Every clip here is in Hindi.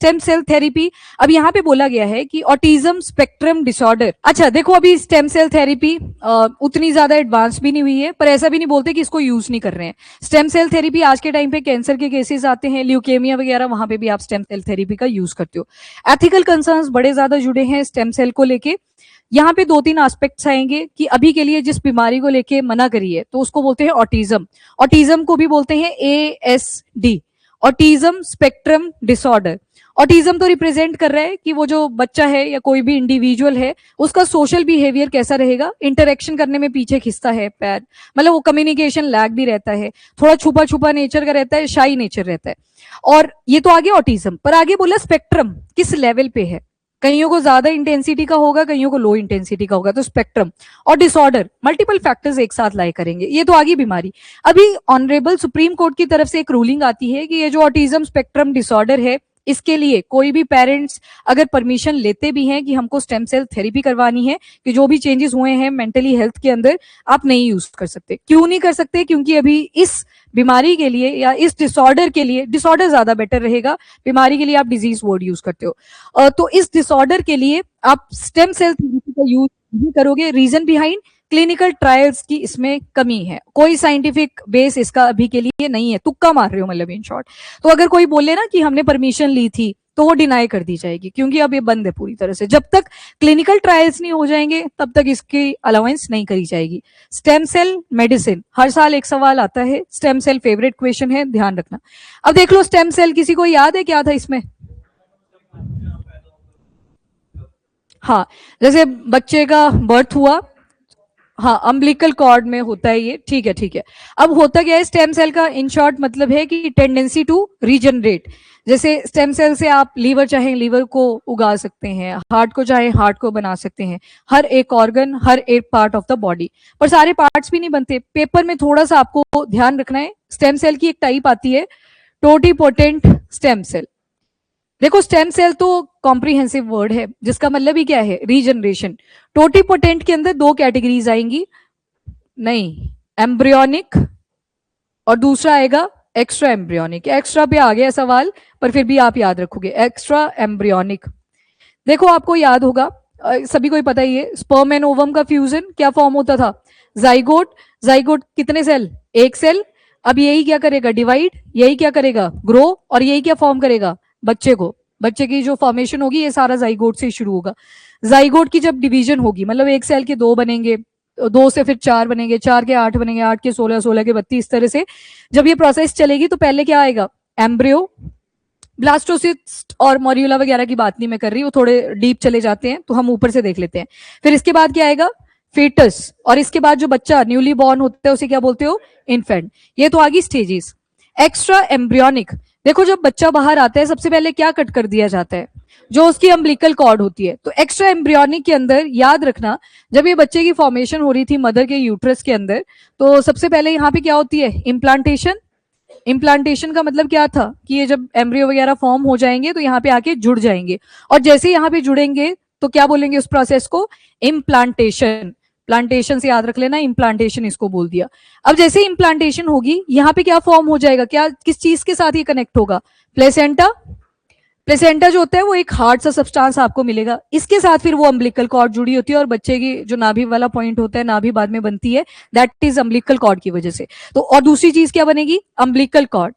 Stem cell therapy. अब यहाँ पे बोला गया है कि ऑटिज्म स्पेक्ट्रम डिसऑर्डर। अच्छा देखो, अभी स्टेम सेल थेरेपी उतनी ज्यादा एडवांस भी नहीं हुई है, पर ऐसा भी नहीं बोलते कि इसको यूज नहीं कर रहे हैं। स्टेम सेल थेरेपी आज के टाइम पे कैंसर के केसेस आते हैं, ल्यूकेमिया वगैरह, वहां पे भी आप स्टेम सेल थेरेपी का यूज करते हो। एथिकल कंसर्न्स बड़े ज्यादा जुड़े हैं स्टेम सेल को लेके। यहाँ पे 2-3 एस्पेक्ट्स आएंगे कि अभी के लिए जिस बीमारी को लेके मना करिए तो उसको बोलते हैं ऑटिज्म। ऑटिज्म को भी बोलते हैं ASD, autism spectrum disorder. Autism तो रिप्रेजेंट कर रहा है कि वो जो बच्चा है या कोई भी इंडिविजुअल है, उसका सोशल बिहेवियर कैसा रहेगा, इंटरेक्शन करने में पीछे खिंचता है पैर, मतलब वो कम्युनिकेशन लैग भी रहता है, थोड़ा छुपा छुपा नेचर का रहता है, शाई नेचर रहता है। और ये तो आगे ऑटिज्म, पर आगे बोला स्पेक्ट्रम किस लेवल पे है, कईयों को ज्यादा इंटेंसिटी का होगा, कईयों को लो इंटेंसिटी का होगा, तो स्पेक्ट्रम। और डिसऑर्डर, मल्टीपल फैक्टर्स एक साथ लाई करेंगे, ये तो आगे बीमारी। अभी ऑनरेबल सुप्रीम कोर्ट की तरफ से एक रूलिंग आती है कि ये जो ऑटिज्म स्पेक्ट्रम डिसऑर्डर है, इसके लिए कोई भी पेरेंट्स अगर परमिशन लेते भी हैं कि हमको स्टेम सेल थेरेपी करवानी है, कि जो भी चेंजेस हुए हैं मेंटली हेल्थ के अंदर, आप नहीं यूज कर सकते। क्यों नहीं कर सकते? क्योंकि अभी इस बीमारी के लिए या इस डिसऑर्डर के लिए, डिसऑर्डर ज्यादा बेटर रहेगा, बीमारी के लिए आप डिजीज वर्ड यूज करते हो, तो इस डिसऑर्डर के लिए आप स्टेम सेल थेरेपी का यूज नहीं करोगे। रीजन बिहाइंड क्लिनिकल ट्रायल्स की इसमें कमी है, कोई साइंटिफिक बेस इसका अभी के लिए नहीं है, तुक्का मार रहे हो मतलब इन शॉर्ट। तो अगर कोई बोले ना कि हमने परमिशन ली थी, तो वो डिनाई कर दी जाएगी, क्योंकि अब ये बंद है पूरी तरह से। जब तक क्लिनिकल ट्रायल्स नहीं हो जाएंगे तब तक इसकी अलाउंस नहीं करी जाएगी। स्टेम सेल मेडिसिन, हर साल एक सवाल आता है, स्टेम सेल फेवरेट क्वेश्चन है, ध्यान रखना। अब देख लो स्टेम सेल, किसी को याद है क्या था इसमें? हाँ, जैसे बच्चे का बर्थ हुआ, हाँ अम्बिलिकल कॉर्ड में होता है ये, ठीक है ठीक है। अब होता क्या है, स्टेम सेल का इन शॉर्ट मतलब है कि टेंडेंसी टू रीजनरेट। जैसे स्टेम सेल से आप लीवर चाहे लीवर को उगा सकते हैं, हार्ट को चाहे हार्ट को बना सकते हैं, हर एक ऑर्गन, हर एक पार्ट ऑफ द बॉडी। पर सारे पार्ट्स भी नहीं बनते। पेपर में थोड़ा सा आपको ध्यान रखना है, स्टेम सेल की एक टाइप आती है टोटिपोटेंट स्टेम सेल। देखो स्टेम सेल तो कॉम्प्रिहेंसिव वर्ड है, जिसका मतलब ही क्या है, रीजनरेशन। टोटिपोटेंट के अंदर 2 कैटेगरीज आएंगी, नहीं, एम्ब्रियोनिक और दूसरा आएगा एक्स्ट्रा एम्ब्रियोनिक। एक्स्ट्रा पे आ गया सवाल, पर फिर भी आप याद रखोगे, एक्स्ट्रा एम्ब्रियोनिक। देखो आपको याद होगा, सभी को ही पता ही है, स्पर्म एंड ओवम का फ्यूजन क्या फॉर्म होता था, जाइगोट। जाइगोट कितने सेल? 1 सेल। अब यही क्या करेगा, डिवाइड, यही क्या करेगा, ग्रो, और यही क्या फॉर्म करेगा, बच्चे को। बच्चे की जो फॉर्मेशन होगी ये सारा जाइगोट से शुरू होगा। जाइगोट की जब डिवीजन होगी, मतलब 1 सेल के 2 बनेंगे, 2 से फिर 4 बनेंगे, 4 के 8 बनेंगे, 8 के 16, 16 के 32, इस तरह से जब ये प्रोसेस चलेगी तो पहले क्या आएगा, एम्ब्रियो। ब्लास्टोसिस्ट और मॉर्यूला वगैरह की बात नहीं मैं कर रही, वो थोड़े डीप चले जाते हैं, तो हम ऊपर से देख लेते हैं। फिर इसके बाद क्या आएगा, फीटस, और इसके बाद जो बच्चा न्यूली बॉर्न होता है उसे क्या बोलते हो, इन्फेंट। ये तो आगे स्टेजेस। एक्स्ट्रा एम्ब्रियोनिक, देखो जब बच्चा बाहर आता है सबसे पहले क्या कट कर दिया जाता है, जो उसकी अम्बिलिकल कॉर्ड होती है। तो एक्स्ट्रा एम्ब्रियोनिक के अंदर याद रखना, जब ये बच्चे की फॉर्मेशन हो रही थी मदर के यूट्रस के अंदर, तो सबसे पहले यहाँ पे क्या होती है, इम्प्लांटेशन। इम्प्लांटेशन का मतलब क्या था कि ये जब एम्ब्रियो वगैरह फॉर्म हो जाएंगे तो यहाँ पे आके जुड़ जाएंगे, और जैसे यहाँ पे जुड़ेंगे तो क्या बोलेंगे उस प्रोसेस को, इम्प्लांटेशन। प्लांटेशन से याद रख लेना, इम्प्लांटेशन इसको बोल दिया। अब जैसे इम्प्लांटेशन होगी यहाँ पे क्या फॉर्म हो जाएगा, क्या किस चीज के साथ ये कनेक्ट होगा, प्लेसेंटा। प्लेसेंटा जो होता है वो एक हार्ड सा सब्सटेंस आपको मिलेगा, इसके साथ फिर वो अम्बिलिकल कॉर्ड जुड़ी होती है, और बच्चे की जो नाभि वाला पॉइंट होता है, नाभि बाद में बनती है, दैट इज अम्बिलिकल कॉर्ड की वजह से। तो और दूसरी चीज क्या बनेगी, अम्बिलिकल कॉर्ड।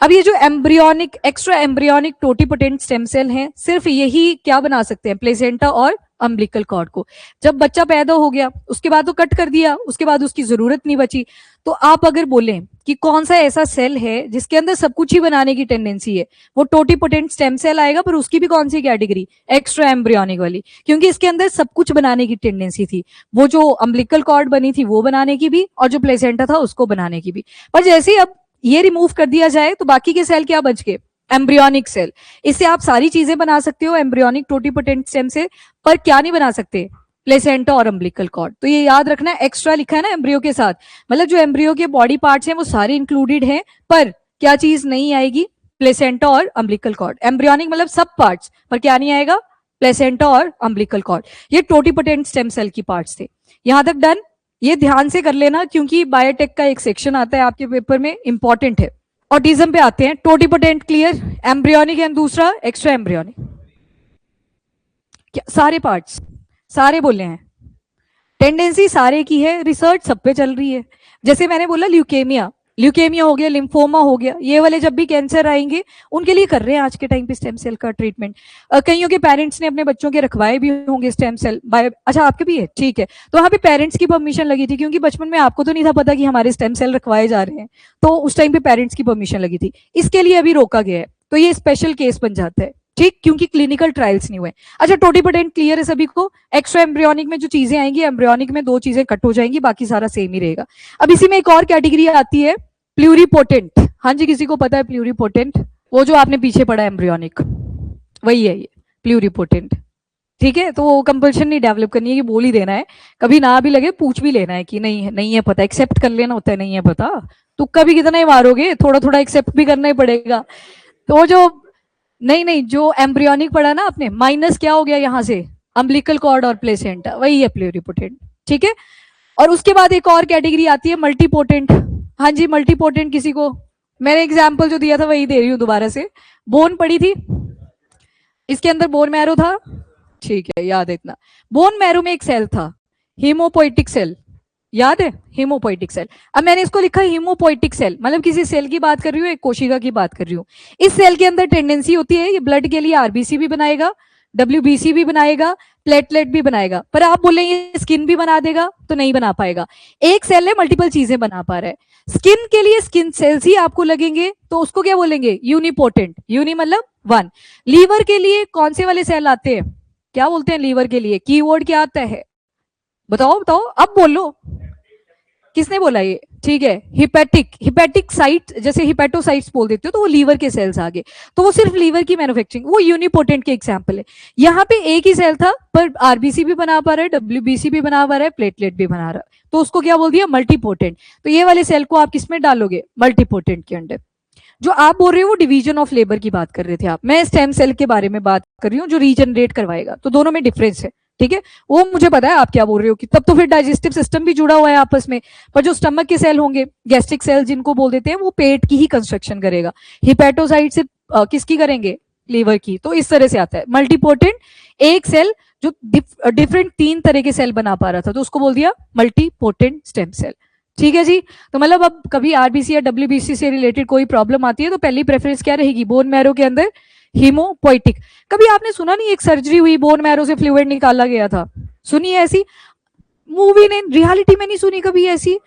अब ये जो embryonic, extra embryonic totipotent stem cell हैं, सिर्फ यही क्या बना सकते हैं, प्लेसेंटा और अम्बिलिकल कॉर्ड को। जब बच्चा पैदा हो गया उसके बाद तो कट कर दिया, उसके बाद उसकी जरूरत नहीं बची। तो आप अगर बोलें कि कौन सा ऐसा सेल है जिसके अंदर सब कुछ ही बनाने की टेंडेंसी है, वो टोटिपोटेंट स्टेम सेल आएगा, पर उसकी भी कौन सी कैटेगरी, एक्स्ट्रा एम्ब्रियोनिक वाली, क्योंकि इसके अंदर सब कुछ बनाने की टेंडेंसी थी। वो जो अम्बिलिकल कॉर्ड बनी थी वो बनाने की भी, और जो प्लेसेंटा था उसको बनाने की भी। पर जैसे ही अब ये रिमूव कर दिया जाए तो बाकी के सेल क्या बच गए, एम्ब्रियोनिक सेल। इससे आप सारी चीजें बना सकते हो एम्ब्रियोनिक टोटिपोटेंट स्टेम से, पर क्या नहीं बना सकते, प्लेसेंटा और अम्बिलिकल कॉर्ड। तो ये याद रखना, एक्स्ट्रा लिखा है ना एम्ब्रियो के साथ, मतलब जो एम्ब्रियो के बॉडी पार्ट्स हैं वो सारे इंक्लूडेड हैं, पर क्या चीज नहीं आएगी, प्लेसेंटा और अम्बिलिकल कॉर्ड। एम्ब्रियोनिक मतलब सब पार्ट्स, पर क्या नहीं आएगा, प्लेसेंटा और अम्बिलिकल कॉर्ड। ये टोटिपोटेंट स्टेम सेल की पार्ट्स थे। यहां तक डन। ये ध्यान से कर लेना, क्योंकि बायोटेक का एक सेक्शन आता है आपके पेपर में, इंपॉर्टेंट है। ऑटिज्म पे आते हैं। टोटिपोटेंट क्लियर, एम्ब्रियोनिक एंड दूसरा एक्स्ट्रा एम्ब्रियोनिक। क्या सारे पार्ट्स सारे बोले हैं, टेंडेंसी सारे की है, रिसर्च सब पे चल रही है। जैसे मैंने बोला ल्यूकेमिया, ल्यूकेमिया हो गया, लिम्फोमा हो गया, ये वाले जब भी कैंसर आएंगे उनके लिए कर रहे हैं आज के टाइम पे स्टेम सेल का ट्रीटमेंट। कईयों के पेरेंट्स ने अपने बच्चों के रखवाए भी होंगे स्टेम सेल बाय, अच्छा आपके भी है, ठीक है। तो वहाँ पे पेरेंट्स की परमिशन लगी थी, क्योंकि बचपन में आपको तो नहीं था पता कि हमारे स्टेम सेल रखवाए जा रहे हैं, तो उस टाइम पे पेरेंट्स की परमिशन लगी थी। इसके लिए अभी रोका गया है, तो ये स्पेशल केस बन जाता है, ठीक, क्योंकि क्लिनिकल ट्रायल्स नहीं हुए। अच्छा टोटिपोटेंट क्लियर है सभी को। एक्स्ट्रा एम्ब्रियोनिक में जो चीजें आएंगी, एम्ब्रियोनिक में 2 चीजें कट हो जाएंगी, बाकी सारा सेम ही रहेगा। अब इसी में एक और कैटेगरी आती है प्लूरिपोटेंट। हाँ जी, किसी को पता है प्लूरिपोटेंट? वो जो आपने पीछे पढ़ा एम्ब्रियोनिक, वही है ये प्लूरिपोटेंट, ठीक है। तो कंपल्शन नहीं डेवलप करनी है कि बोल ही देना है, कभी ना भी लगे पूछ भी लेना है कि नहीं है पता, एक्सेप्ट कर लेना होता है, नहीं है पता, तुक्का भी कितना ही मारोगे, थोड़ा थोड़ा एक्सेप्ट भी करना ही पड़ेगा। तो जो नहीं जो एम्ब्रियोनिक पढ़ा ना आपने, माइनस क्या हो गया यहाँ से, अम्बिलिकल कॉर्ड और प्लेसेंटा, वही है प्लूरिपोटेंट, ठीक है। और उसके बाद एक और कैटेगरी आती है मल्टीपोटेंट। हाँ जी मल्टीपोटेंट, किसी को? मैंने एग्जाम्पल जो दिया था वही दे रही हूँ दोबारा से। बोन पड़ी थी, इसके अंदर बोन मैरो था, ठीक है, याद है इतना। बोन मैरो में एक सेल था हीमोपोइटिक सेल, याद है हीमोपोइटिक सेल। अब मैंने इसको लिखा हीमोपोइटिक सेल, मतलब किसी सेल की बात कर रही हूँ, एक कोशिका की बात कर रही हूँ। इस सेल के अंदर टेंडेंसी होती है ये ब्लड के लिए आरबीसी भी बनाएगा, डब्ल्यूबीसी भी बनाएगा, प्लेटलेट भी बनाएगा, पर आप बोले ये स्किन भी बना देगा तो नहीं बना पाएगा। एक सेल है मल्टीपल चीजें बना पा रहा है। स्किन के लिए स्किन सेल्स ही आपको लगेंगे, तो उसको क्या बोलेंगे, यूनिपोटेंट, यूनि मतलब 1। लीवर के लिए कौन से वाले सेल आते हैं, क्या बोलते हैं लीवर के लिए, कीवर्ड क्या आता है, बताओ बताओ, अब बोलो, किसने बोला ये, ठीक है। हिपेटिक साइट, जैसे हिपेटोसाइट्स बोल देते हो, तो वो लीवर के सेल्स आ गए, तो वो सिर्फ लीवर की मैन्युफैक्चरिंग, वो यूनिपोटेंट के एग्जांपल है। यहाँ पे एक ही सेल था पर आरबीसी भी बना पा रहा है, डब्ल्यूबीसी भी बना पा रहा है, प्लेटलेट भी बना रहा है, तो उसको क्या बोल दिया, मल्टीपोटेंट। तो ये वाले सेल को आप किसमें डालोगे, मल्टीपोटेंट के अंडर। जो आप बोल रहे हो वो डिवीजन ऑफ लेबर की बात कर रहे थे आप, मैं स्टेम सेल के बारे में बात कर रही हूँ जो रीजनरेट करवाएगा, तो दोनों में डिफरेंस है, ठीक है। वो मुझे पता है आप क्या बोल रहे हो कि तब तो फिर डाइजेस्टिव सिस्टम भी जुड़ा हुआ है आपस में, पर जो स्टमक के सेल होंगे, गैस्ट्रिक सेल जिनको बोल देते हैं, वो पेट की ही कंस्ट्रक्शन करेगा। हिपेटोसाइट से किसकी करेंगे, लीवर की। तो इस तरह से आता है मल्टीपोटेंट, एक सेल जो डिफरेंट 3 तरह के सेल बना पा रहा था, तो उसको बोल दिया मल्टीपोटेंट स्टेम सेल, ठीक है जी। तो मतलब अब कभी आरबीसी या डब्ल्यूबीसी से रिलेटेड कोई प्रॉब्लम आती है तो पहली प्रेफरेंस क्या रहेगी, बोन मैरो के अंदर हीमोपोइटिक। कभी आपने सुना नहीं एक सर्जरी हुई, बोन मैरो से फ्लूइड निकाला गया था, सुनी है ऐसी? मूवी ने, रियलिटी में नहीं सुनी कभी ऐसी?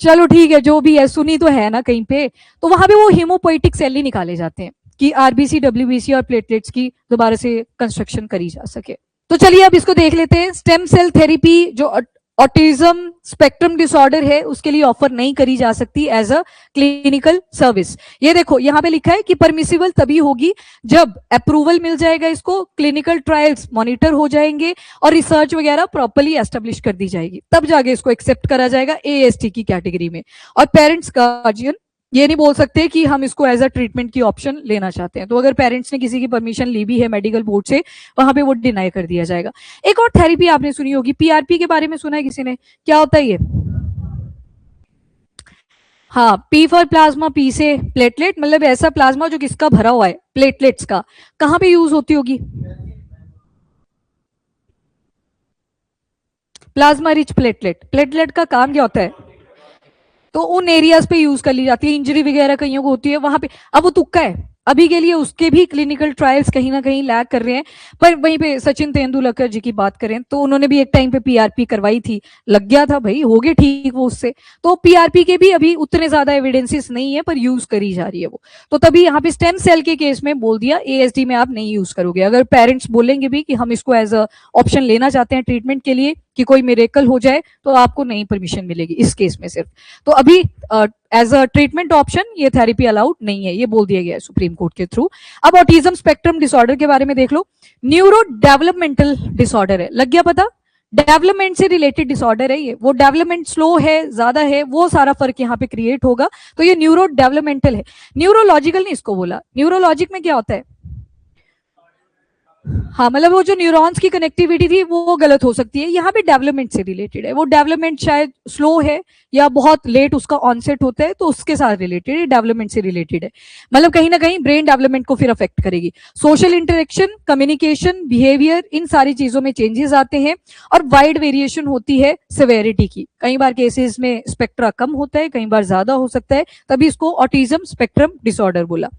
चलो ठीक है, जो भी है, सुनी तो है ना कहीं पे। तो वहां पे वो हीमोपोइटिक सेल ही निकाले जाते हैं कि आरबीसी डब्ल्यूबीसी और प्लेटलेट्स की दोबारा से कंस्ट्रक्शन करी जा सके। तो चलिए अब इसको देख लेते हैं। स्टेम सेल थेरेपी जो ऑटिज्म स्पेक्ट्रम डिसऑर्डर है उसके लिए ऑफर नहीं करी जा सकती एज अ क्लिनिकल सर्विस। ये देखो यहाँ पे लिखा है कि परमिसिबल तभी होगी जब अप्रूवल मिल जाएगा, इसको क्लिनिकल ट्रायल्स मॉनिटर हो जाएंगे और रिसर्च वगैरह प्रॉपर्ली एस्टेब्लिश कर दी जाएगी, तब जाके इसको एक्सेप्ट करा जाएगा एएसटी की कैटेगरी में। और पेरेंट्स गार्जियन ये नहीं बोल सकते कि हम इसको एज अ ट्रीटमेंट की ऑप्शन लेना चाहते हैं, तो अगर पेरेंट्स ने किसी की परमिशन ली भी है मेडिकल बोर्ड से, वहां पे वो डिनाई कर दिया जाएगा। एक और थेरेपी आपने सुनी होगी, पीआरपी के बारे में सुना है किसी ने, क्या होता है ये? हाँ, पी फॉर प्लाज्मा, पी से प्लेटलेट, मतलब ऐसा प्लाज्मा जो किसका भरा हुआ है, प्लेटलेट्स का। कहां पे यूज होती होगी, प्लाज्मा रिच प्लेटलेट। प्लेटलेट का काम क्या होता है, तो उन एरियाज पे यूज कर ली जाती है, इंजरी वगैरह कईयों को होती है वहां पे। अब वो तुक्का है, अभी के लिए उसके भी क्लिनिकल ट्रायल्स कहीं ना कहीं लैग कर रहे हैं। पर वहीं पे सचिन तेंदुलकर जी की बात करें तो उन्होंने भी एक टाइम पे पीआरपी करवाई थी, लग गया था भाई, हो गए ठीक वो उससे। तो पीआरपी के भी अभी उतने ज्यादा एविडेंसेस नहीं है, पर यूज करी जा रही है वो। तो तभी यहाँ पे स्टेम सेल के केस में बोल दिया एएसडी में आप नहीं यूज करोगे। अगर पेरेंट्स बोलेंगे भी कि हम इसको एज अ ऑप्शन लेना चाहते हैं ट्रीटमेंट के लिए कि कोई मिरेकल हो जाए, तो आपको नहीं परमिशन मिलेगी इस केस में सिर्फ। तो अभी एज अ ट्रीटमेंट ऑप्शन ये थेरेपी अलाउड नहीं है, ये बोल दिया गया है सुप्रीम कोर्ट के थ्रू। अब ऑटिज्म स्पेक्ट्रम डिसऑर्डर के बारे में देख लो, न्यूरो डेवलपमेंटल डिसऑर्डर है, लग गया पता, डेवलपमेंट से रिलेटेड डिसऑर्डर है ये। वो डेवलपमेंट स्लो है ज्यादा है, वो सारा फर्क यहाँ पे क्रिएट होगा, तो ये न्यूरो डेवलपमेंटल है। न्यूरोलॉजिकल नहीं इसको बोला, न्यूरोलॉजिक में क्या होता है, हाँ, मतलब वो जो न्यूरॉन्स की कनेक्टिविटी थी वो गलत हो सकती है, यहाँ पे डेवलपमेंट से रिलेटेड है, वो डेवलपमेंट शायद स्लो है या बहुत लेट उसका ऑनसेट होता है, तो उसके साथ रिलेटेड है, डेवलपमेंट से रिलेटेड है, मतलब कहीं ना कहीं ब्रेन डेवलपमेंट को फिर अफेक्ट करेगी। सोशल इंटरेक्शन, कम्युनिकेशन, बिहेवियर, इन सारी चीजों में चेंजेस आते हैं और वाइड वेरिएशन होती है सिवेरिटी की। कई बार केसेस में स्पेक्ट्रा कम होता है, कई बार ज्यादा हो सकता है, तभी इसको ऑटिज्म स्पेक्ट्रम डिसऑर्डर बोला।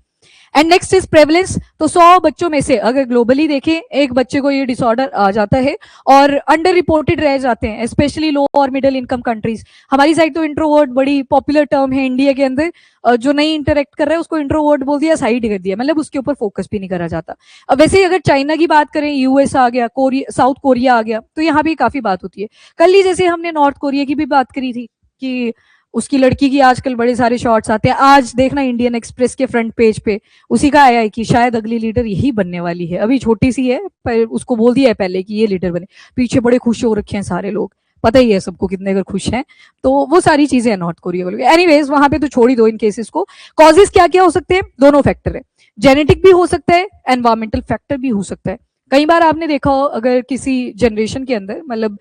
And next is prevalence. तो 100 बच्चों में से अगर ग्लोबली देखें एक बच्चे को ये डिसऑर्डर आ जाता है और अंडर रिपोर्टेड रह जाते हैं, स्पेशली लो और मिडिल इनकम कंट्रीज। हमारी साइड तो इंट्रोवर्ट बड़ी पॉपुलर टर्म है इंडिया के अंदर, जो नहीं इंटरेक्ट कर रहा है उसको इंट्रोवर्ट बोल दिया, साइड कर दिया, मतलब उसके ऊपर फोकस भी नहीं करा जाता। अब वैसे ही अगर चाइना की बात करें, यूएस आ गया, कोरिया, साउथ कोरिया आ गया, तो यहाँ भी काफी बात होती है। कल ही जैसे हमने नॉर्थ कोरिया की भी बात करी थी कि उसकी लड़की की आजकल बड़े सारे शॉट्स आते हैं। आज देखना इंडियन एक्सप्रेस के फ्रंट पेज पे उसी का आया है कि शायद अगली लीडर यही बनने वाली है, अभी छोटी सी है पर उसको बोल दिया है पहले कि ये लीडर बने। पीछे बड़े खुश हो रखे हैं सारे लोग, पता ही है सबको कितने अगर खुश हैं, तो वो सारी चीजें हैं नॉर्थ कोरिया वालों की। एनीवेज वहां पे तो छोड़ ही दो इन केसेस को। कॉजेस क्या क्या हो सकते हैं? दोनों फैक्टर है, जेनेटिक भी हो सकता है, एनवायरमेंटल फैक्टर भी हो सकता है। कई बार आपने देखा हो अगर किसी जनरेशन के अंदर, मतलब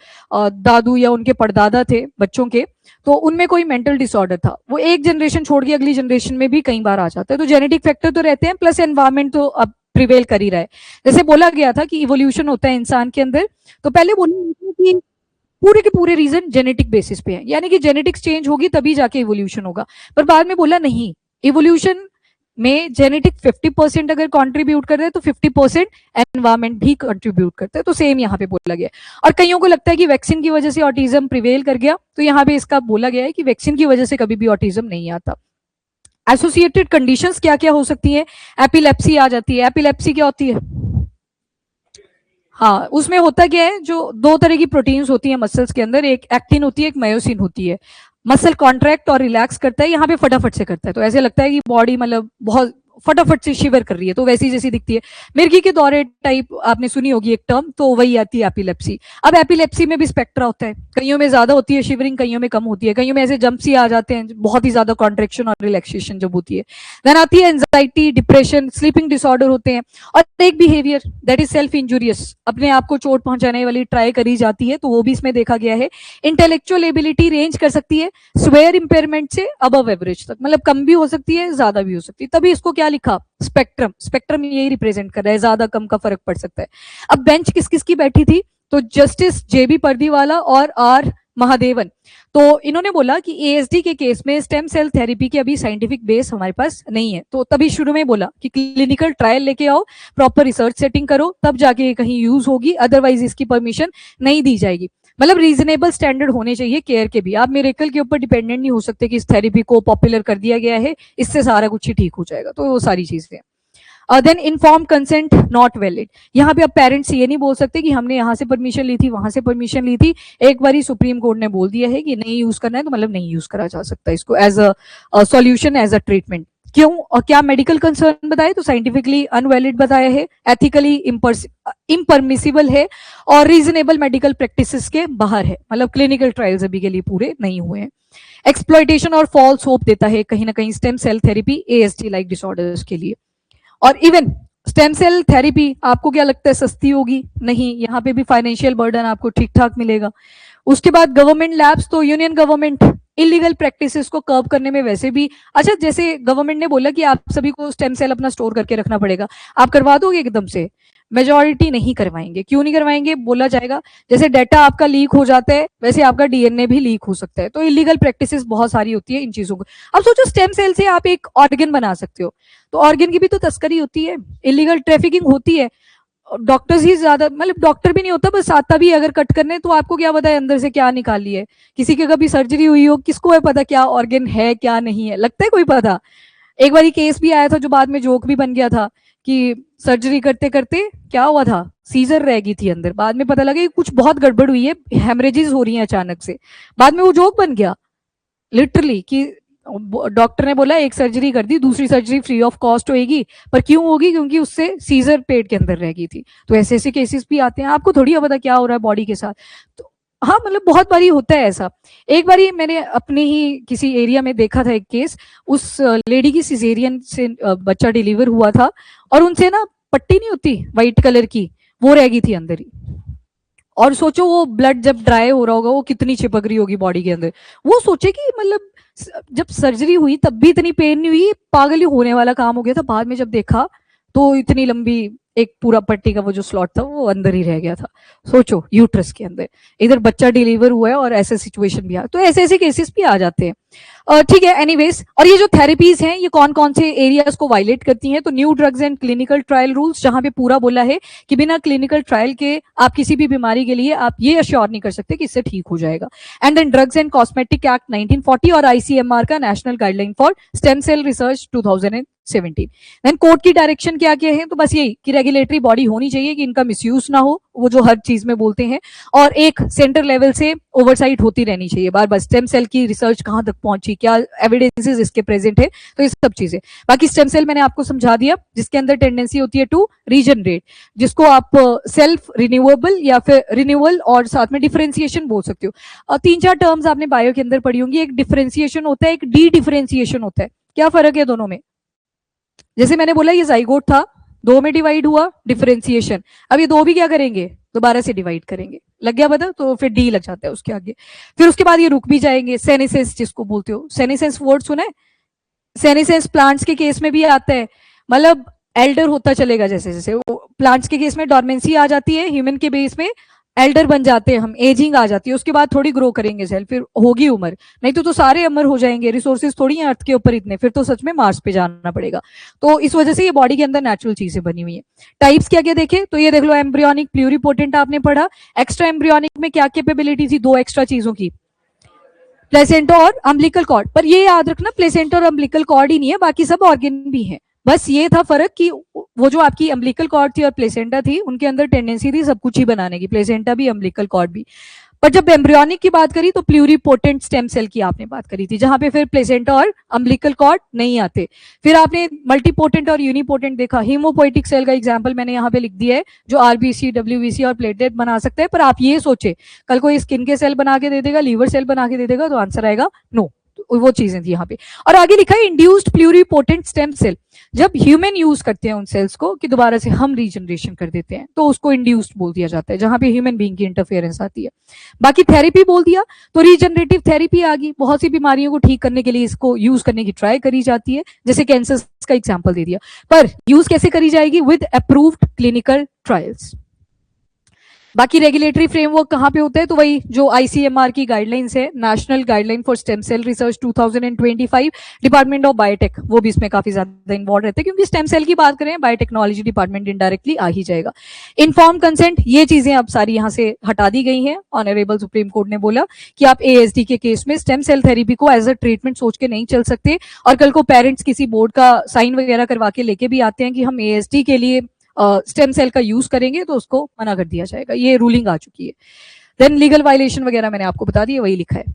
दादू या उनके परदादा थे बच्चों के, तो उनमें कोई मेंटल डिसऑर्डर था, वो एक जनरेशन छोड़ के अगली जनरेशन में भी कई बार आ जाता है। तो जेनेटिक फैक्टर तो रहते हैं, प्लस एनवायरमेंट तो अब प्रिवेल कर ही रहा है। जैसे बोला गया था कि इवोल्यूशन होता है इंसान के अंदर, तो पहले बोला कि पूरे के पूरे रीजन जेनेटिक बेसिस पे है, यानी कि जेनेटिक्स चेंज होगी तभी जाके इवोल्यूशन होगा। पर बाद में बोला नहीं, इवोल्यूशन में जेनेटिक 50% अगर कंट्रीब्यूट कर रहे हैं तो 50% एनवायरमेंट भी कंट्रीब्यूट करते हैं। तो सेम यहाँ पे बोला गया। और कईयों को लगता है कि वैक्सीन की वजह से ऑटिज्म प्रिवेल कर गया, तो यहाँ पे इसका बोला गया है कि वैक्सीन की वजह से कभी भी ऑटिज्म नहीं आता। एसोसिएटेड कंडीशंस क्या क्या हो सकती है? एपिलेप्सी आ जाती है। एपिलेप्सी क्या होती है? हाँ, उसमें होता क्या है, जो दो तरह की प्रोटीन्स होती है मसल्स के अंदर, एक एक्टिन होती है, एक मायोसिन होती है। मसल कॉन्ट्रैक्ट और रिलैक्स करता है, यहाँ पे फटाफट से करता है, तो ऐसे लगता है कि बॉडी मतलब बहुत फटाफट से शिवर कर रही है, तो वैसी जैसी दिखती है। मिर्गी के दौरे टाइप आपने सुनी होगी एक टर्म, तो वही आती है एपिलेप्सी। अब एपिलेप्सी में भी स्पेक्ट्रा होता है, कईयों में ज्यादा होती है शिवरिंग, कईयों में कम होती है, कईयों में ऐसे जंप सी आ जाते हैं, बहुत ही ज्यादा कॉन्ट्रेक्शन और रिलैक्सेशन जब होती है। देन आती है एंजाइटी, डिप्रेशन, स्लीपिंग डिसऑर्डर होते हैं। और एक behaviour that is self injurious, अपने आप को चोट पहुंचाने वाली ट्राई करी जाती है, तो वो भी इसमें देखा गया है। इंटेलेक्चुअल एबिलिटी रेंज कर सकती है स्वेयर इंपेयरमेंट से अबव एवरेज तक, मतलब कम भी हो सकती है, ज्यादा भी हो सकती है, तभी इसको क्या लिखा? स्पेक्ट्रम। स्पेक्ट्रम यही रिप्रेजेंट कर रहा है, ज्यादा कम का फर्क पड़ सकता है। अब बेंच किस किस की बैठी थी? तो जस्टिस जेबी पर्दीवाला और आर महादेवन। तो इन्होंने बोला कि एएसडी के केस में स्टेम सेल थेरेपी की अभी साइंटिफिक बेस हमारे पास नहीं है, तो तभी शुरू में बोला कि क्लिनिकल ट्रायल लेके आओ, प्रॉपर रिसर्च सेटिंग करो, तब जाके कहीं यूज होगी, अदरवाइज इसकी परमिशन नहीं दी जाएगी। मतलब रीजनेबल स्टैंडर्ड होने चाहिए केयर के भी, आप मिरेकल के ऊपर डिपेंडेंट नहीं हो सकते कि इस थेरेपी को पॉपुलर कर दिया गया है, इससे सारा कुछ ही ठीक हो जाएगा, तो वो सारी चीजें। Then inform consent not valid. यहाँ पे अब पेरेंट्स ये नहीं बोल सकते कि हमने यहाँ से परमिशन ली थी, वहां से परमिशन ली थी, एक बार सुप्रीम कोर्ट ने बोल दिया है कि नहीं यूज करना है, तो मतलब नहीं यूज करा जा सकता इसको as a solution, as a treatment. क्यों? और क्या मेडिकल कंसर्न बताए? तो साइंटिफिकली अनवैलिड बताया है, एथिकली इम्परमिसिबल है, और रीजनेबल मेडिकल प्रैक्टिसेस के बाहर है, मतलब क्लिनिकल ट्रायल्स अभी के लिए पूरे नहीं हुए हैं। एक्सप्लॉइटेशन और फॉल्स होप देता है कहीं ना कहीं stem cell therapy ASD like disorders के लिए। और इवन स्टेम सेल थेरेपी आपको क्या लगता है सस्ती होगी? नहीं, यहाँ पे भी फाइनेंशियल बर्डन आपको ठीक ठाक मिलेगा। उसके बाद गवर्नमेंट लैब्स, तो यूनियन गवर्नमेंट इलीगल प्रैक्टिसेस को कर्व करने में वैसे भी, अच्छा जैसे गवर्नमेंट ने बोला कि आप सभी को स्टेम सेल अपना स्टोर करके रखना पड़ेगा, आप करवा दोगे एकदम से? मेजॉरिटी नहीं करवाएंगे। क्यों नहीं करवाएंगे? बोला जाएगा जैसे डाटा आपका लीक हो जाता है वैसे आपका डीएनए भी लीक हो सकता है, तो इलीगल प्रैक्टिसेस बहुत सारी होती है इन चीजों को। अब सोचो स्टेम सेल से आप एक ऑर्गन बना सकते हो, तो ऑर्गन की भी तो तस्करी होती है, इलीगल ट्रैफिकिंग होती है। डॉक्टर्स ही ज्यादा, मतलब डॉक्टर भी नहीं होता, बस आता भी अगर कट करने, तो आपको क्या पता है अंदर से क्या निकाली है? किसी की कभी सर्जरी हुई हो, किसको है पता क्या ऑर्गन है क्या नहीं है? लगता है कोई पता? एक बार केस भी आया था जो बाद में जोक भी बन गया था कि सर्जरी करते करते क्या हुआ था, सीजर रह गई थी अंदर, बाद में पता लगा कि कुछ बहुत गड़बड़ हुई है, हेमरेजेस हो रही हैं अचानक से, बाद में वो जोक बन गया लिटरली कि डॉक्टर ने बोला एक सर्जरी कर दी, दूसरी सर्जरी फ्री ऑफ कॉस्ट होगी, पर क्यों होगी? क्योंकि उससे सीजर पेट के अंदर रह गई थी। तो ऐसे ऐसे केसेस भी आते हैं, आपको थोड़ी पता क्या हो रहा है बॉडी के साथ। तो हाँ, मतलब बहुत बारी होता है ऐसा। एक बारी मैंने अपने ही किसी एरिया में देखा था एक केस, उस लेडी की सिजेरियन से बच्चा डिलीवर हुआ था, और उनसे ना पट्टी नहीं होती व्हाइट कलर की, वो रह गई थी अंदर ही। और सोचो वो ब्लड जब ड्राई हो रहा होगा वो कितनी चिपक रही होगी बॉडी के अंदर। वो सोचे कि मतलब जब सर्जरी हुई तब भी इतनी पेन नहीं हुई, पागल ही होने वाला काम हो गया था। बाद में जब देखा तो इतनी लंबी एक पूरा पट्टी का वो जो स्लॉट था वो अंदर ही रह गया था। सोचो यूट्रस के अंदर, इधर बच्चा डिलीवर हुआ है और ऐसे सिचुएशन भी आ, तो ऐसे ऐसे केसेस भी आ जाते हैं। ठीक है, एनीवेज। और ये जो थेरेपीज हैं ये कौन कौन से एरियाज को वायलेट करती हैं? तो new drugs and clinical trial rules, जहां पे पूरा बोला है कि बिना क्लिनिकल ट्रायल के आप किसी भी बीमारी के लिए आप ये अश्योर नहीं कर सकते कि इससे ठीक हो जाएगा। And then drugs and cosmetic act 1940 और आईसीएमआर का national guideline for stem cell research 2017। Then court की डायरेक्शन क्या क्या है? तो बस यही कि रेगुलेटरी बॉडी होनी चाहिए कि इनका मिसयूज ना हो, वो जो हर चीज में बोलते हैं, और एक सेंटर लेवल से ओवरसाइट होती रहनी चाहिए बार बार। स्टेम सेल की रिसर्च कहां तक पहुंची, क्या एविडेंसेस इसके प्रेजेंट है, तो ये सब चीजें। बाकी स्टेम सेल मैंने आपको समझा दिया, जिसके अंदर टेंडेंसी होती है टू रीजनरेट, जिसको आप सेल्फ रिन्यूएबल या फिर रिन्यूअल और साथ में डिफरेंशिएशन बोल सकते हो। तीन चार टर्म्स आपने बायो के अंदर पढ़ी होंगी, एक डिफरेंशिएशन होता है, एक डी डिफरेंशिएशन होता है। क्या फर्क है दोनों में? जैसे मैंने बोला ये जाइगोट था, दो में डिवाइड हुआ, डिफरेंशिएशन। अब ये दो भी क्या करेंगे, दोबारा से डिवाइड करेंगे। लग गया पता? तो फिर डी लग जाता है उसके आगे। फिर उसके बाद ये रुक भी जाएंगे। सेनेसेंस जिसको बोलते हो, सेनेसेंस वर्ड सुना है? सेनेसेंस प्लांट्स के केस में भी आता है, मतलब एल्डर होता चलेगा जैसे जैसे। प्लांट्स के केस में डॉर्मेंसी आ जाती है, ह्यूमन के बेस में एल्डर बन जाते हैं हम, एजिंग आ जाती है, उसके बाद थोड़ी ग्रो करेंगे सेल, फिर होगी उम्र। नहीं तो सारे अमर हो जाएंगे, रिसोर्सेज थोड़ी हैं अर्थ के ऊपर इतने, फिर तो सच में मार्स पे जाना पड़ेगा। तो इस वजह से ये बॉडी के अंदर नेचुरल चीजें बनी हुई है। टाइप्स क्या क्या देखे तो ये देख लो, एम्ब्रियोनिक, प्लूरिपोटेंट आपने पढ़ा। एक्स्ट्रा एम्ब्रियोनिक में क्या कैपेबिलिटी थी? दो एक्स्ट्रा चीजों की, प्लेसेंटा और अम्बिलिकल कॉर्ड। पर ये याद रखना प्लेसेंटा और अम्बिलिकल कॉर्ड ही नहीं है, बाकी सब ऑर्गन भी हैं। बस ये था फर्क कि वो जो आपकी अम्बिलिकल कॉर्ड थी और प्लेसेंटा थी, उनके अंदर टेंडेंसी थी सब कुछ ही बनाने की, प्लेसेंटा भी अम्बिलिकल कॉर्ड भी। पर जब एम्ब्रियोनिक की बात करी तो प्लूरिपोटेंट स्टेम सेल की आपने बात करी थी, जहां पे फिर प्लेसेंटा और अम्बिलिकल कॉर्ड नहीं आते। फिर आपने मल्टीपोटेंट और यूनिपोटेंट देखा। हीमोपोइटिक सेल का एग्जांपल मैंने यहाँ पे लिख दिया है, जो आरबीसी, डब्ल्यूबीसी और प्लेटलेट बना सकते हैं। पर आप ये सोचे कल को स्किन के सेल बना के दे देगा, लीवर सेल बना के दे देगा, तो आंसर आएगा नो। वो चीजें थी यहाँ पे। और आगे लिखा है इंड्यूस्ड प्लूरिपोटेंट स्टेम सेल, जब ह्यूमन यूज करते हैं उन सेल्स को कि दोबारा से हम रीजनरेशन कर देते हैं, तो उसको इंड्यूस्ड बोल दिया जाता है, जहां पे ह्यूमन बीइंग की इंटरफेरेंस आती है। बाकी थेरेपी बोल दिया तो रीजनरेटिव थेरेपी आ गई, बहुत सी बीमारियों को ठीक करने के लिए इसको यूज करने की ट्राई करी जाती है, जैसे कैंसर का एग्जाम्पल दे दिया। पर यूज कैसे करी जाएगी? With approved clinical trials. बाकी रेगुलेटरी फ्रेमवर्क कहाँ पे होता है? तो वही जो आईसीएमआर की गाइडलाइंस है, national guideline for stem cell research 2025, department of biotech, वो भी इसमें काफी ज्यादा इन्वॉल्व रहते हैं, क्योंकि स्टेम सेल की बात करें बायोटेक्नोलॉजी डिपार्टमेंट इनडायरेक्टली आ ही जाएगा। इन्फॉर्म कंसेंट, ये चीजें अब सारी यहाँ से हटा दी गई हैं। ऑनरेबल सुप्रीम कोर्ट ने बोला कि आप एएसडी के केस में स्टेम सेल थेरेपी को एज अ ट्रीटमेंट सोच के नहीं चल सकते, और कल को पेरेंट्स किसी बोर्ड का साइन वगैरह करवा के लेके भी आते हैं कि हम एएसडी के लिए स्टेम सेल का यूज करेंगे, तो उसको मना कर दिया जाएगा। ये रूलिंग आ चुकी है। देन लीगल वायलेशन वगैरह मैंने आपको बता दिया, वही लिखा है।